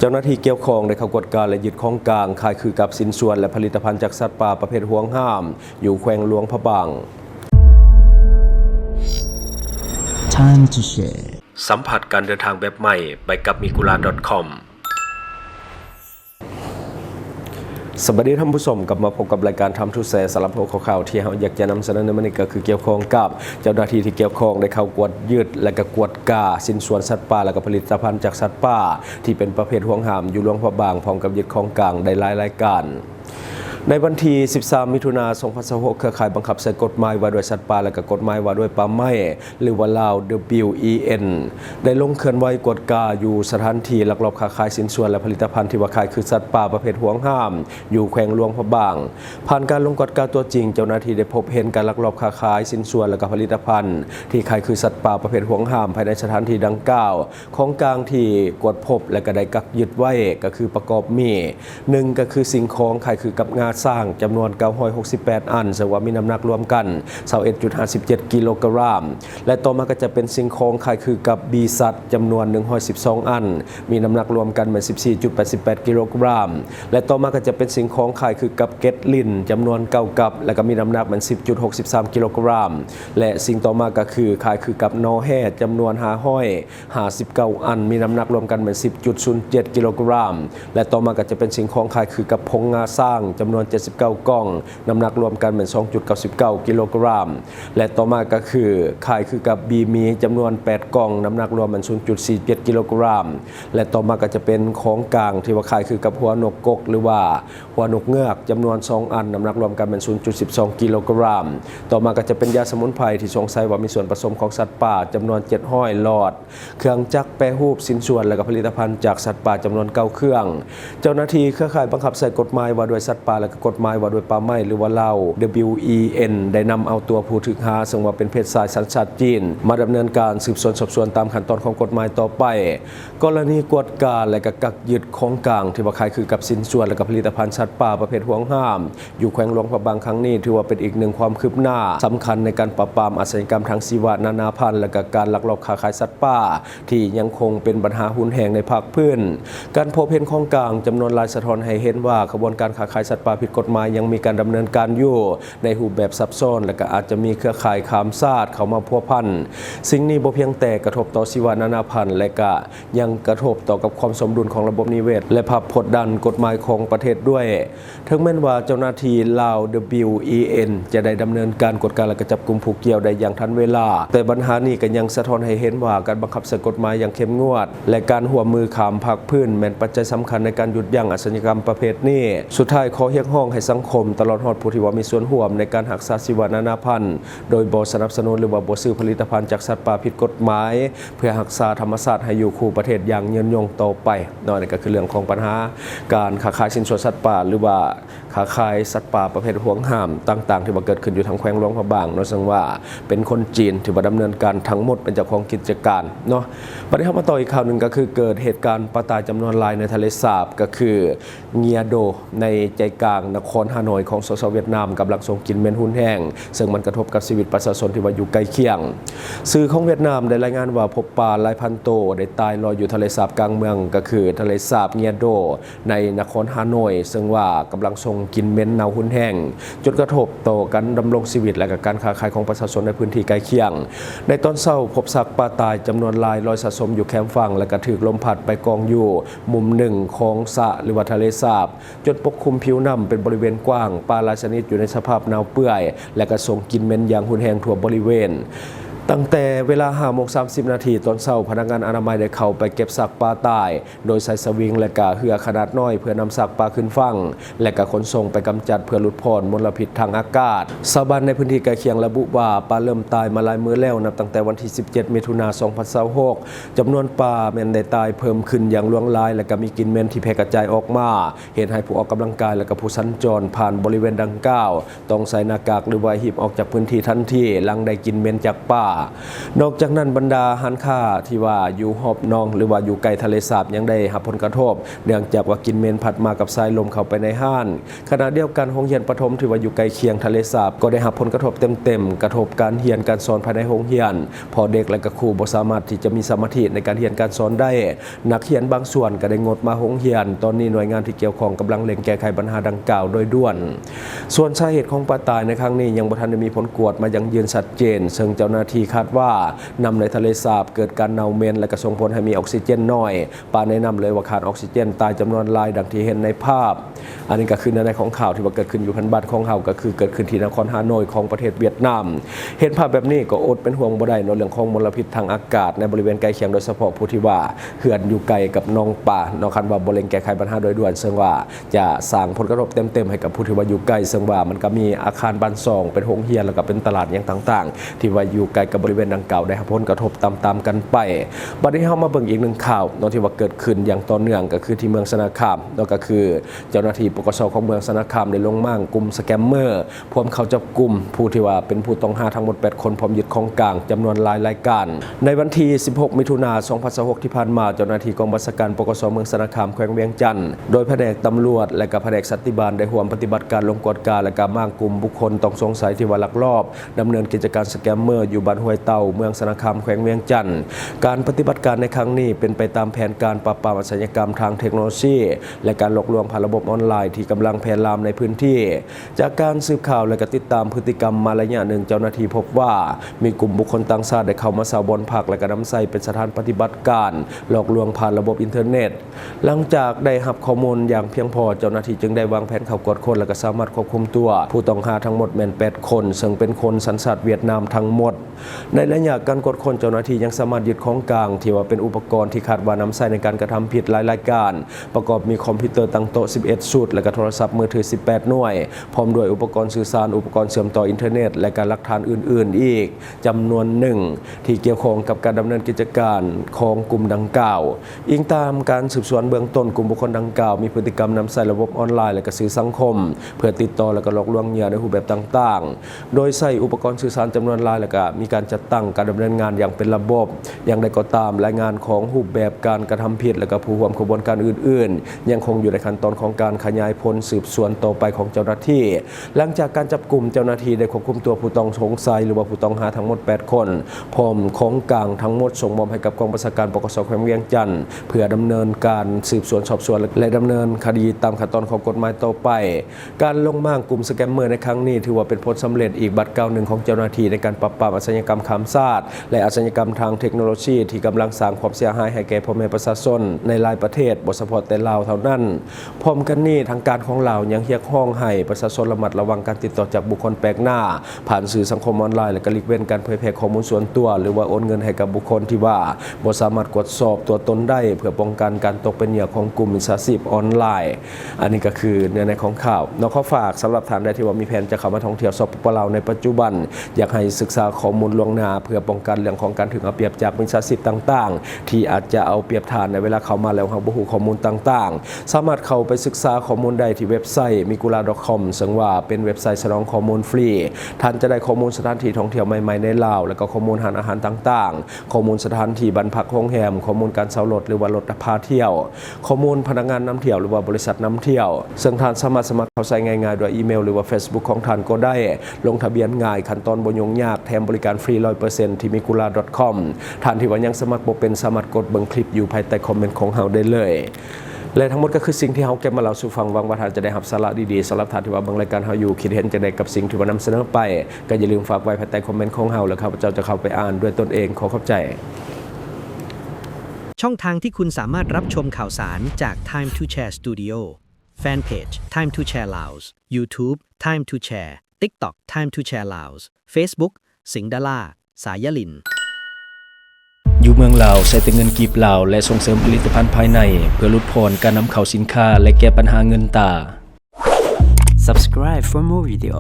เจ้าหน้าที่เกี่ยวข้องได้เข้ากวดการและยึดของกลางขายคือกับสินส่วนและผลิตภัณฑ์จากสัตว์ป่าประเภทห่วงห้ามอยู่แขวงหลวงพระบาง Time to share สัมผัสการเดินทางแบบใหม่ไปกับmigula.com สวัสดีท่านผู้ชมกลับมาพบกับรายการทำทุแสสารพัดข่าวที่เราอยากจะนำเสนอในวันนี้ก็คือเกี่ยวข้องกับเจ้าหน้าที่ที่เกี่ยวข้องได้เข้ากวดยึดและก็กวดกาสินส่วนสัตว์ป่าและก็ผลิตภัณฑ์จากสัตว์ป่าที่เป็นประเภทห่วงห้ามอยู่หลวงพระบางพร้อมกับยึดของกลางได้หลายรายการในวันที่ 13 มิถุนายน 2026 เครือข่ายบังคับใช้กฎหมายว่าด้วยสัตว์ป่าและก็กฎหมายว่าด้วยป่าไม้หรือว่าลาว WEN ได้ลงเคลื่อนไหวกวดกาอยู่สถานที่ลักลอบค้าขายสินส่วนและผลิตภัณฑ์ที่ว่าขายคือสัตว์ป่าประเภทห่วงห้ามอยู่แขวงหลวงพระบางผ่านการลงกวดกาตัวจริงเจ้าหน้าที่ได้พบเห็นการลักลอบค้าขายสินส่วนและก็ผลิตภัณฑ์ที่ขายคือสัตว์ป่าประเภทห่วงห้ามภายในสถานที่ดังกล่าวของกลางที่กวดพบและก็ได้กักยึดไว้ก็คือประกอบมี1ก็คือสิ่งของขายคือกับงาสร้างจำนวน968อันซึ่งว่ามีน้ำหนักรวมกัน 21.57 กิโลกรัมและต่อมาก็จะเป็นสิ่งของขายคือกับบีสัตจำนวน112อันมีน้ำหนักรวมกันเป็น 14.88 กิโลกรัมและต่อมาก็จะเป็นสิ่งของขายคือกับเก็ตลินจำนวน9กับและก็มีน้ำหนักเป็น 10.63 กิโลกรัมและสิ่งต่อมาก็คือขายคือกับนอแห่จำนวน59อันมีน้ำหนักรวมกันเป็น 10.07 กิโลกรัมและต่อมาก็จะเป็นสิ่งของขายคือกับผงงาสร้างจำนวน79กล่องน้ำหนักรวมกันเป็น 2.99 กิโลกรัมและต่อมาก็คือขายคือกับบีมีจำนวน8กล่องน้ำหนักรวมเป็น 0.47 กิโลกรัมและต่อมาก็จะเป็นของกลางที่ว่าขายคือกับหัวนกกกหรือว่าหัวนกเงือกจำนวน2อันน้ำหนักรวมกันเป็น 0.12 กิโลกรัมต่อมาก็จะเป็นยาสมุนไพรที่สงสัยว่ามีส่วนผสมของสัตว์ป่าจำนวน700หลอดเครื่องจักรแปรรูปสินส่วนและก็ผลิตภัณฑ์จากสัตว์ป่าจำนวน9เครื่องเจ้าหน้าที่เครือข่ายบังคับใช้กฎหมายว่าด้วยสัตว์ป่าและก็กฎหมายว่าด้วยป่าไม้หรือว่าลาว WEN ได้นำเอาตัวผู้ถูกหาซึ่งว่าเป็นเพศชายสัญชาติจีนมาดำเนินการสืบสวนสอบสวนตามขั้นตอนของกฎหมายต่อไปกรณีกวดกาและก็กักยึดของกลางที่ว่าขายคือกับสินส่วนและก็ผลิตภัณฑ์สัตว์ป่าประเภทห่วงห้ามอยู่แขวงหลวงพระบางครั้งนี้ถือว่าเป็นอีกหนึ่งความคืบหน้าสำคัญในการปราบปรามอาชญากรรมทางชีวนานาพันธุ์และก็การลักลอบค้าขายสัตว์ป่าที่ยังคงเป็นปัญหาหุนแหงในภาคพื้นการพบเห็นของกลางจำนวนหลายสะท้อนให้เห็นว่าขบวนการค้าขายสัตว์ป่าผิดกฎหมายยังมีการดำเนินการอยู่ในรูปแบบซับซ้อนและก็อาจจะมีเครือข่ายข้ามชาติเข้ามาพัวพันสิ่งนี้บ่เพียงแต่กระทบต่อชีวนานาพันธุ์และก็ยังกระทบต่อกับความสมดุลของระบบนิเวศและภาพพจน์ด้านกฎหมายของประเทศด้วยถึงแม้ว่าเจ้าหน้าที่ลาว WEN จะได้ดำเนินการกฎการและก็จับกุมผู้เกี่ยวได้อย่างทันเวลาแต่ปัญหานี้ก็ยังสะท้อนให้เห็นว่าการบังคับใช้กฎหมายอย่างเข้มงวดและการร่วมมือข้ามภาคพื้นแม่นปัจจัยสำคัญในการหยุดยั้งอาชญากรรมประเภทนี้สุดท้ายขอเรียกร้องให้สังคมตลอดฮอดผู้ที่ว่ามีส่วนร่วมในการรักษาชีวนานาพันธุ์โดยบ่สนับสนุนหรือว่าบ่ซื้อผลิตภัณฑ์จากสัตว์ป่าผิดกฎหมายเพื่อรักษาธรรมชาติให้อยู่คู่ประเทศอย่างยืนยงต่อไปนั่นก็คือเรื่องของปัญหาการค้าขายสินส่วนสัตว์ป่าหรือว่าค้าขายสัตว์ป่าประเภทห่วงห้ามต่างๆที่ว่าเกิดขึ้นอยู่ทางแขวงหลวงพระบางซึ่งว่าเป็นคนจีนที่ว่าดำเนินการทั้งหมดเป็นเจ้าของกิจการเนาะบัดนี้มาต่ออีกข่าวนึงก็คือเกิดเหตุการณ์ปลาตายจำนวนหลายในทะเลสาบก็คือเงียโดในใจกลางนครฮานอยของสหรัฐเวียดนามกำลังส่งกลิ่นเหม็นหุ่นแห้งซึ่งมันกระทบกับชีวิตประชาชนที่ว่าอยู่ใกล้เคียงสื่อของเวียดนามได้รายงานว่าพบปลาหลายพันตัวได้ตายลอยอยู่ทะเลสาบกลางเมืองก็คือทะเลสาบเงียโดในนครฮานอยซึ่งว่ากำลังส่งกลิ่นเหม็นเน่าหุ่นแห้งจนกระทบต่อการดำรงชีวิตและการค้าขายของประชาชนในพื้นที่ใกล้เคียงในตอนเช้าพบซากปลาตายจำนวนหลายลอยสะสมอยู่แคมป์ฝั่งและก็ถูกลมพัดไปกองอยู่มุมหนึ่งของสระหรือว่าทะเลสาบจนปกคลุมผิวน้ำเป็นบริเวณกว้างปลาหลายชนิดอยู่ในสภาพเน่าเปื่อยและก็ส่งกลิ่นเหม็นอย่างหุ่นแห้งทั่วบริเวณตั้งแต่เวลา 5:30 นาทีตอนเช้าพนักงานอนามัยได้เข้าไปเก็บซากปลาตายโดยใช้สวิงและก็เรือขนาดน้อยเพื่อนำซากปลาขึ้นฝั่งและก็ขนส่งไปกำจัดเพื่อลดพ่นมลพิษทางอากาศชาวบ้านในพื้นที่ใกล้เคียงระบุว่าปลาเริ่มตายมาหลายมื้อแล้วนับตั้งแต่วันที่ 17 มิถุนายน 2026 จำนวนปลาแม่นได้ตายเพิ่มขึ้นอย่างล่วงลายและก็มีกลิ่นเหม็นที่แพร่กระจายออกมาเหตุให้ผู้ออกกำลังกายและก็ผู้สัญจรผ่านบริเวณดังกล่าวต้องใส่หน้ากากหรือว่าหีบออกจากพื้นที่ทันทีหลังได้กลิ่นเหม็นจากปลา นอกจากนั้นบรรดาร้านค้าที่ว่าอยู่หอบนองหรือว่าอยู่ไกลทะเลสาบยังได้รับผลกระทบเนื่องจากว่ากินเมนพัดมากับสายลมเข้าไปในห้านขณะเดียวกันโรงเรียนประถมที่ว่าอยู่ใกล้เคียงทะเลสาบก็ได้รับผลกระทบเต็มๆกระทบการเรียนการสอนภายในโรงเรียนพอเด็กและก็ครูบ่สามารถที่จะมีสมาธิในการเรียนการสอนได้นักเรียนบางส่วนก็ได้งดมาโรงเรียนตอนนี้หน่วยงานที่เกี่ยวข้องกำลังเร่งแก้ไขปัญหาดังกล่าวโดยด่วนส่วนสาเหตุของปลาตายในครั้งนี้ยังบ่ทันได้มีผลกวดมายังยืนชัดเจนซึ่งเจ้าหน้าที่คาดว่านำในทะเลสาบเกิดการเน่าเหม็นและก็ส่งผลให้มีออกซิเจนน้อยปาแนะนำเลยว่าขาดออกซิเจนตายจำนวนหลายดังที่เห็นในภาพอันนี้ก็คือในของข่าวที่ว่าเกิดขึ้นอยู่พันบ้านของเฮาก็คือเกิดขึ้นที่นครฮานอยของประเทศเวียดนามเห็นภาพแบบนี้ก็อดเป็นห่วงบ่ได้ในเรื่องของมลพิษทางอากาศในบริเวณใกล้เคียงโดยเฉพาะผู้ที่ว่าเขื่อนอยู่ไกลกับหนองป่าเนาะคันว่าบ่เร่งแก้ไขปัญหาโดยด่วนซึ่งว่าจะสร้างผลกระทบเต็มๆให้กับผู้ที่ว่าอยู่ไกลซึ่งว่ามันก็มีอาคารบ้านซองเป็นโรงเรียนแล้วก็เป็นตลาดอย่างต่างๆที่ว่าอยู่ไกลกับบริเวณดังกล่าวได้รับผลกระทบตามๆกันไปบัดนี้เฮามาเบิ่งอีกหนึ่งข่าวเนาะที่ว่าเกิดขึ้นอย่างต่อเนื่องก็คือที่เมืองสนาคามเนาะก็คือเจ้าหน้าที่ปกสของเมืองสนาคามได้ลงมั่งกลุ่มสแกมเมอร์พร้อมเข้าจับกลุ่มผู้ที่ว่าเป็นผู้ต้องหาทั้งหมด8คนพร้อมยึดของกลางจำนวนหลายรายการในวันที่16มิถุนายน2026ที่ผ่านมาเจ้าหน้าที่กองบัญชาการปกสเมืองสนาคามแขวงเวียงจันทน์โดยแผนกตำรวจและก็แผนกสันติบาลได้ร่วมปฏิบัติการลงกวดการและก็มั่งกลุ่มบุคคลต้องสงสัยที่ว่าลักลอบดำเนินกิจการสแกมเมอร์อยู่บ้านห้วยเต่าเมืองสนาคามแขวงเวียงจันทน์การปฏิบัติการในครั้งนี้เป็นไปตามแผนการปราบปรามอาชญากรรมทางเทคโนโลยีและการหลอกลวงผ่านระบบออนไลน์ที่กำลังแพร่ลามในพื้นที่จากการสืบข่าวและก็ติดตามพฤติกรรมมาระยะหนึ่งเจ้าหน้าที่พบว่ามีกลุ่มบุคคลต่างชาติได้เข้ามาสาวบอนพักและก็นำใส่เป็นสถานปฏิบัติการหลอกลวงผ่านระบบอินเทอร์เน็ตหลังจากได้รับข้อมูลอย่างเพียงพอเจ้าหน้าที่จึงได้วางแผนเข้ากวดค้นและก็สามารถควบคุมตัวผู้ต้องหาทั้งหมดแม่น8คนซึ่งเป็นคนสัญชาติเวียดนามทั้งหมดในระยะการกวดค้นเจ้าหน้าที่ยังสามารถยึดของกลางที่ว่าเป็นอุปกรณ์ที่คาดว่านำใช้ในการกระทำผิดหลายรายการประกอบมีคอมพิวเตอร์ตั้งโต๊ะ11ชุดและก็โทรศัพท์มือถือ18หน่วยพร้อมด้วยอุปกรณ์สื่อสารอุปกรณ์เชื่อมต่ออินเทอร์เน็ตและการหลักฐานอื่นๆอีกจำนวนหนึ่งที่เกี่ยวข้องกับการดำเนินกิจการของกลุ่มดังกล่าวอิงตามการสืบสวนเบื้องต้นกลุ่มบุคคลดังกล่าวมีพฤติกรรมนำใช้ระบบออนไลน์และก็สื่อสังคมเพื่อติดต่อและก็หลอกลวงเหยื่อในรูปแบบต่างๆโดยใช้อุปกรณ์สื่อสารจำนวนหลายและก็มีการจัดตั้งการดำเนินงานอย่างเป็นระบบอย่างใดก็ตามรายงานของรูปแบบการกระทำผิดและก็ผู้ร่วมขบวนการอื่นๆยังคงอยู่ในขั้นตอนของการขยายผลสืบสวนต่อไปของเจ้าหน้าที่หลังจากการจับกลุ่มเจ้าหน้าที่ได้ควบคุมตัวผู้ต้องสงสัยหรือว่าผู้ต้องหาทั้งหมด8คนพร้อมของกลางทั้งหมดส่งมอบให้กับกองบัญชาการปกสแขวงเวียงจันทน์เพื่อดำเนินการสืบสวนสอบสวนและดำเนินคดีตามขั้นตอนของกฎหมายต่อไปการลงม่างกลุ่มสแกมเมอร์ในครั้งนี้ถือว่าเป็นผลสำเร็จอีกบัตรก้าวหนึ่งของเจ้าหน้าที่ในการปราบปรามอาชญากรรมข้ามชาติและอาชญากรรมทางเทคโนโลยีที่กำลังสร้างความเสียหายให้แก่พ่อแม่ประชาชนในหลายประเทศบ่เฉพาะแต่ลาวเท่านั้นพร้อมกันนี้ทางการของลาวยังเรียกร้องให้ประชาชนระมัดระวังการติดต่อจากบุคคลแปลกหน้าผ่านสื่อสังคมออนไลน์และก็หลีกเว้นการเผยแพร่ข้อมูลส่วนตัวหรือว่าโอนเงินให้กับบุคคลที่ว่าบ่สามารถตรวจสอบตัวตนได้เพื่อป้องกันการตกเป็นเหยื่อของกลุ่มมิจฉาชีพออนไลน์อันนี้ก็คือเนื้อในของข่าวนอกข้อฝากสำหรับท่านใดที่ว่ามีแผนจะเข้ามาท่องเที่ยวสปปลาวในปัจจุบันอยากให้ศึกษาข้อมูลล่วงหน้าเพื่อป้องกันเรื่องของการถึงเอาเปรียบจากมิจฉาชีพต่างๆที่อาจจะเอาเปรียบท่านในเวลาเข้ามาแล้วเราบ่ฮู้ข้อมูลต่างๆสามารถเข้าไปศึกษาข้อมูลได้ที่เว็บไซต์ migula.com ซึ่งว่าเป็นเว็บไซต์สนองข้อมูลฟรีท่านจะได้ข้อมูลสถานที่ท่องเที่ยวใหม่ๆในลาวแล้วก็ข้อมูลอาหารต่างๆข้อมูลสถานที่บ้านพักโรงแรมข้อมูลการเช่ารถหรือว่ารถพาเที่ยวข้อมูลพนักงานนำเที่ยวหรือว่าบริษัทนำเที่ยวซึ่งท่านสามารถสมัครเข้าใช้ง่ายๆด้วยอีเมลหรือว่า Facebook ของท่านก็ได้ลงทะเบียนง่ายขั้นตอนบ่ยุ่งยากแถมบริการฟรี 100% ที่ migula.com ท่านที่ว่ายังสมัครบ่เป็นสามารถกดเบิ่งคลิปอยู่ภายใต้คอมเมนต์ของเฮาได้เลยและทั้งหมดก็คือสิ่งที่เฮาเก็บมาเล่าสู่ฟังหวังว่าท่านจะได้รับสาระดีๆสำหรับท่านที่ว่าเบิ่งรายการเฮาอยู่คิดเห็นจังได๋กับสิ่งที่ว่านำเสนอไปก็อย่าลืมฝากไว้ภายใต้คอมเมนต์ของเฮาแล้วข้าพเจ้าจะเข้าไปอ่านด้วยตนเองขอขอบใจช่องทางที่คุณสามารถรับชมข่าวสารจาก Time to Share Studio Fanpage Time to Share Laos YouTube Time to Share TikTok Time to Share Laos Facebook สิงห์ดาราสายลินอยู่เมืองลาวใช้แต่เงินกีบลาวและส่งเสริมผลิตภัณฑ์ภายในเพื่อลดผ่อนการนำเข้าสินค้าและแก้ปัญหาเงินตรา Subscribe for more video.